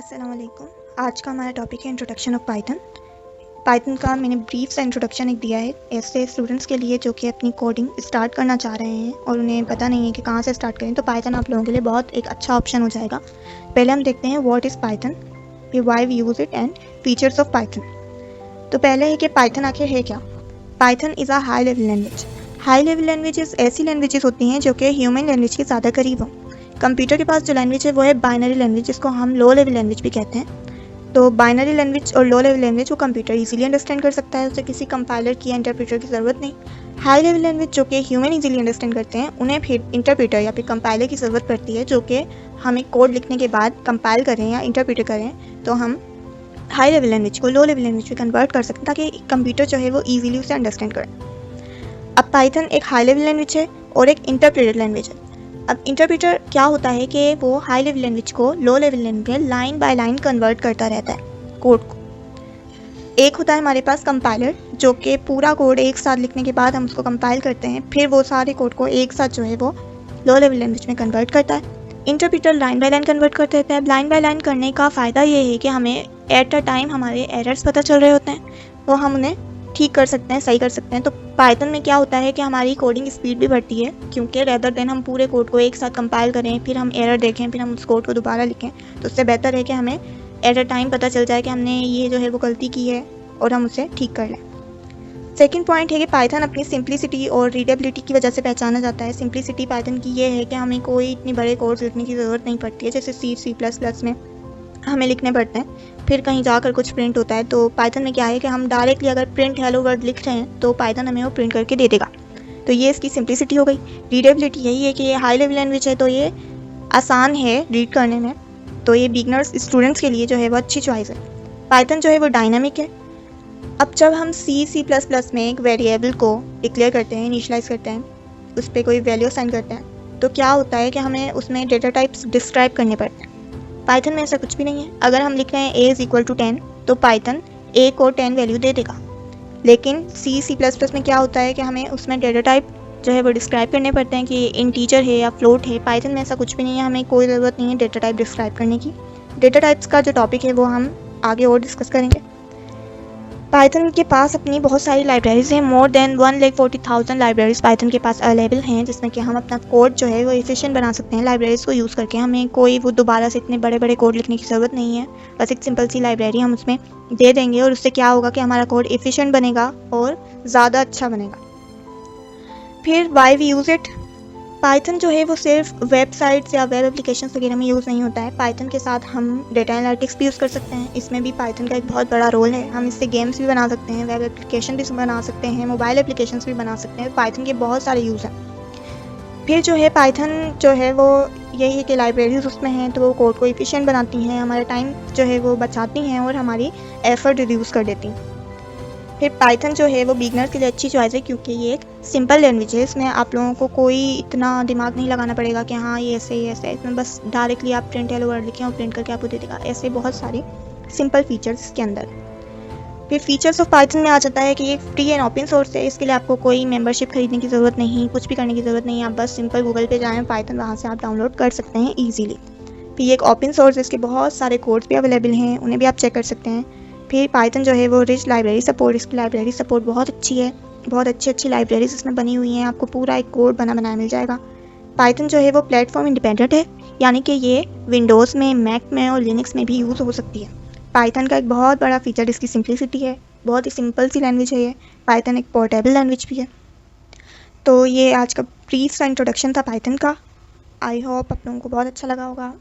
अस्सलाम वालेकुम। आज का हमारा टॉपिक है इंट्रोडक्शन ऑफ पाइथन। पाइथन का मैंने ब्रीफ सा इंट्रोडक्शन एक दिया है ऐसे स्टूडेंट्स के लिए जो कि अपनी कोडिंग स्टार्ट करना चाह रहे हैं और उन्हें पता नहीं है कि कहाँ से स्टार्ट करें, तो पाइथन आप लोगों के लिए बहुत एक अच्छा ऑप्शन हो जाएगा। पहले हम देखते हैं व्हाट इज़ पाइथन, फिर why we use it and features of Python. तो पहले है कि पाइथन आखिर है क्या। Python is a high level language. High level languages ऐसी लैंग्वेजेस होती हैं जो कि ह्यूमन लैंग्वेज के ज़्यादा करीब हों। कंप्यूटर के पास जो लैंग्वेज है वो है बाइनरी लैंग्वेज, जिसको हम लो लेवल लैंग्वेज भी कहते हैं। तो बाइनरी लैंग्वेज और लो लेवल लैंग्वेज को कंप्यूटर इजीली अंडरस्टैंड कर सकता है, उसे किसी कंपाइलर की या इंटरप्रेटर की ज़रूरत नहीं। हाई लेवल लैंग्वेज जो कि ह्यूमन इजीली अंडरस्टैंड करते हैं, उन्हें फिर इंटरप्रेटर या फिर कंपाइलर की ज़रूरत पड़ती है, जो कि हमें कोड लिखने के बाद कंपाइल करें या इंटरप्रेटर करें तो हम हाई लेवल लैंग्वेज को लो लेवल लैंग्वेज में कन्वर्ट कर सकते हैं, ताकि कंप्यूटर जो है वो ईजिली उसे अंडरस्टैंड करें। अब पाइथन एक हाई लेवल लैंग्वेज है और एक इंटरप्रेटेड लैंग्वेज है। अब इंटरप्रेटर क्या होता है कि वो हाई लेवल लैंग्वेज को लो लेवल लैंग्वेज में लाइन बाय लाइन कन्वर्ट करता रहता है कोड को। एक होता है हमारे पास कंपाइलर, जो कि पूरा कोड एक साथ लिखने के बाद हम उसको कंपाइल करते हैं, फिर वो सारे कोड को एक साथ जो है वो लो लेवल लैंग्वेज में कन्वर्ट करता है। Interpreter line by line convert करते रहता है। लाइन बाय लाइन करने का फ़ायदा ये है कि हमें एट अ टाइम हमारे एरर्स पता चल रहे होते हैं, तो हम उन्हें ठीक कर सकते हैं, सही कर सकते हैं। तो पाइथन में क्या होता है कि हमारी कोडिंग स्पीड भी बढ़ती है, क्योंकि रेदर देन हम पूरे कोड को एक साथ कंपाइल करें, फिर हम एरर देखें, फिर हम उस कोड को दोबारा लिखें, तो उससे बेहतर है कि हमें एट अ टाइम पता चल जाए कि हमने ये जो है वो गलती की है और हम उसे ठीक कर लें। सेकंड पॉइंट है कि पाइथन अपनी सिंप्लिसिटी और रीडेबिलिटी की वजह से पहचाना जाता है। सिंप्लिसिटी पाइथन की ये है कि हमें कोई इतनी बड़े कोड्स लिखने की ज़रूरत नहीं पड़ती है, जैसे C++ में हमें लिखने पड़ते हैं, फिर कहीं जाकर कुछ प्रिंट होता है। तो पाइथन में क्या है कि हम डायरेक्टली अगर प्रिंट हेलो वर्ड लिख रहे हैं तो पाइथन हमें वो प्रिंट करके दे देगा। तो ये इसकी सिंप्लिसिटी हो गई। रीडेबिलिटी यही है कि ये हाई लेवल लैंग्वेज है, तो ये आसान है रीड करने में, तो ये बिगनर्स स्टूडेंट्स के लिए जो है वो अच्छी चॉइस है। पाइथन जो है वो डायनामिक है। अब जब हम C++ में एक वेरिएबल को डिक्लेयर करते हैं, इनिशलाइज करते हैं, उस पर कोई वैल्यू असाइन करते हैं, तो क्या होता है कि हमें उसमें डेटा टाइप्स डिस्क्राइब करने पड़ते हैं। पाइथन में ऐसा कुछ भी नहीं है। अगर हम लिख रहे हैं a = 10, तो पाइथन a को 10 वैल्यू दे देगा। लेकिन C++ में क्या होता है कि हमें उसमें डेटा टाइप जो है वो डिस्क्राइब करने पड़ते हैं कि इंटीजर है या फ्लोट है। पाइथन में ऐसा कुछ भी नहीं है, हमें कोई ज़रूरत नहीं है डेटा टाइप डिस्क्राइब करने की। डेटा टाइप्स का जो टॉपिक है वो हम आगे और डिस्कस करेंगे। पाइथन के पास अपनी बहुत सारी लाइब्रेरीज हैं। मोर देन 1,40,000 लाइब्रेरीज पाइथन के पास अवेलेबल हैं, जिसमें कि हम अपना कोड जो है वो एफिशिएंट बना सकते हैं। लाइब्रेरीज को यूज़ करके हमें कोई वो दोबारा से इतने बड़े बड़े कोड लिखने की ज़रूरत नहीं है। बस एक सिंपल सी लाइब्रेरी हम उसमें दे देंगे और उससे क्या होगा कि हमारा कोड एफिशिएंट बनेगा और ज़्यादा अच्छा बनेगा। फिर why we use it. Python जो है वो सिर्फ वेबसाइट्स या वेब एप्लीकेशंस वगैरह में यूज़ नहीं होता है। पाइथन के साथ हम डेटा एनालिटिक्स भी यूज़ कर सकते हैं, इसमें भी पाइथन का एक बहुत बड़ा रोल है। हम इससे गेम्स भी बना सकते हैं, वेब एप्लीकेशन भी बना सकते हैं, मोबाइल एप्लीकेशंस भी बना सकते हैं। पाइथन के बहुत सारे यूज़ हैं। फिर जो है पाइथन जो है वो यही है कि लाइब्रेरीज उसमें हैं, तो वो कोड को एफिशिएंट बनाती हैं, हमारा टाइम जो है वो बचाती हैं और हमारी एफर्ट रिड्यूस कर देती हैं। फिर पाइथन जो है वो बिगनर्स के लिए अच्छी चॉइस है, क्योंकि ये एक सिंपल लैंग्वेज है। इसमें आप लोगों को कोई इतना दिमाग नहीं लगाना पड़ेगा कि हाँ ये ऐसे ही ऐसे है। इसमें बस डायरेक्टली आप प्रिंट हेलो वर्ड लिखें और प्रिंट करके आपको दे देगा। ऐसे बहुत सारे सिंपल फीचर्स इसके अंदर। फिर फीचर्स ऑफ पाइथन में आ जाता है कि ये फ्री एंड ओपन सोर्स है। इसके लिए आपको कोई मेंबरशिप खरीदने की ज़रूरत नहीं, कुछ भी करने की ज़रूरत नहीं। आप बस सिंपल गूगल पे जाएँ पाइथन, वहाँ से आप डाउनलोड कर सकते हैं ईजीली। फिर ये एक ओपन सोर्स है, इसके बहुत सारे कोड्स भी अवेलेबल हैं, उन्हें भी आप चेक कर सकते हैं। फिर पाइथन जो है वो रिच लाइब्रेरी सपोर्ट, इसकी लाइब्रेरी सपोर्ट बहुत अच्छी है। बहुत अच्छी लाइब्रेरीज इसमें बनी हुई हैं, आपको पूरा एक कोड बनाया मिल जाएगा। पाइथन जो है वो प्लेटफॉर्म इंडिपेंडेंट है, यानी कि ये विंडोज़ में, मैक में और लिनक्स में भी यूज़ हो सकती है। पाइथन का एक बहुत बड़ा फीचर इसकी सिंप्लिसिटी है। बहुत ही सिंपल सी लैंग्वेज है ये। पाइथन एक पोर्टेबल लैंग्वेज भी है। तो ये आज का ब्रीफ सा इंट्रोडक्शन था पाइथन का। आई होप आप लोगों को बहुत अच्छा लगा होगा।